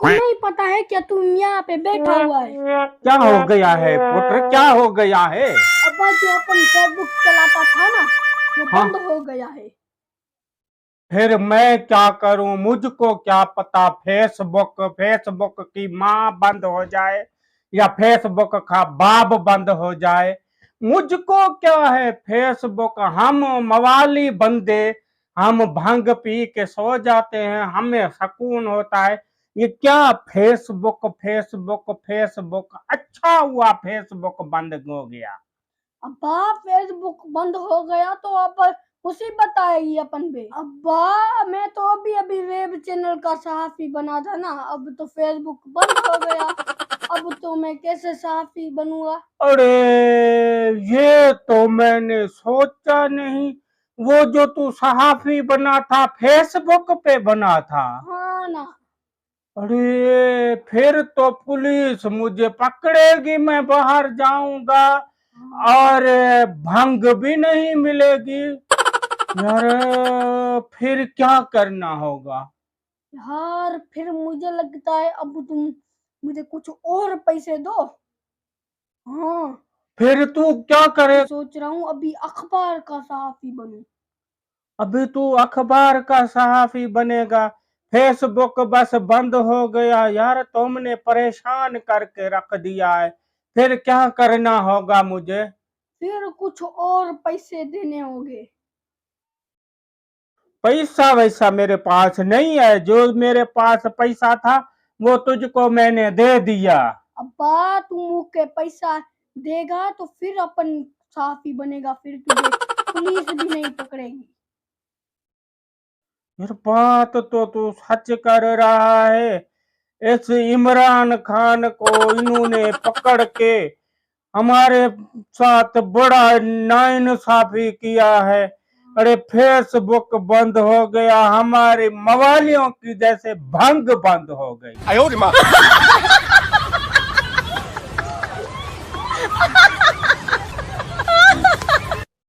तुमको नहीं पता है क्या? तुम यहाँ पे बैठा हुआ है। क्या हो गया है पुत्र, क्या हो गया है? अब जो अपन फेसबुक चलाता था ना, वो हाँ, बंद हो गया है। फिर मैं क्या करूं? मुझको क्या पता, फेसबुक फेसबुक की माँ बंद हो जाए या फेसबुक का बाप बंद हो जाए, मुझको क्या है फेसबुक। हम मवाली बंदे, हम भंग पी के सो जाते हैं, हमें सुकून होता है। ये क्या फेसबुक फेसबुक फेसबुक, अच्छा हुआ फेसबुक बंद हो गया। अब्बा फेसबुक बंद हो गया तो अब मुसीबत आएगी अपन पे। अब्बा मैं तो अभी अभी वेब चैनल का सहाफी बना था ना, अब तो फेसबुक बंद हो गया। अब तो मैं कैसे सहाफी बनूंगा? अरे ये तो मैंने सोचा नहीं। वो जो तू सहाफी बना था फेसबुक पे बना था। हाँ ना। अरे फिर तो पुलिस मुझे पकड़ेगी, मैं बाहर जाऊंगा और भंग भी नहीं मिलेगी। यार फिर क्या करना होगा? यार फिर मुझे लगता है अब तुम मुझे कुछ और पैसे दो। हाँ, फिर तू क्या करे? मैं सोच रहा हूँ अभी अखबार का सहाफी बनूं। अभी तू अखबार का सहाफी बनेगा? फेसबुक बस बंद हो गया यार, तुमने परेशान करके रख दिया है। फिर क्या करना होगा मुझे? फिर कुछ और पैसे देने होंगे। पैसा वैसा मेरे पास नहीं है, जो मेरे पास पैसा था वो तुझको मैंने दे दिया। अब्बा तू मुँह के पैसा देगा तो फिर अपन सहाफी बनेगा, फिर तुझे पुलिस भी नहीं पकड़ेगी। यार बात तो तू सच कर रहा है। इस इमरान खान को इन्होंने पकड़ के हमारे साथ बड़ा नाइंसाफी किया है। अरे फेसबुक बंद हो गया, हमारे मवालियों की जैसे भंग बंद हो गई।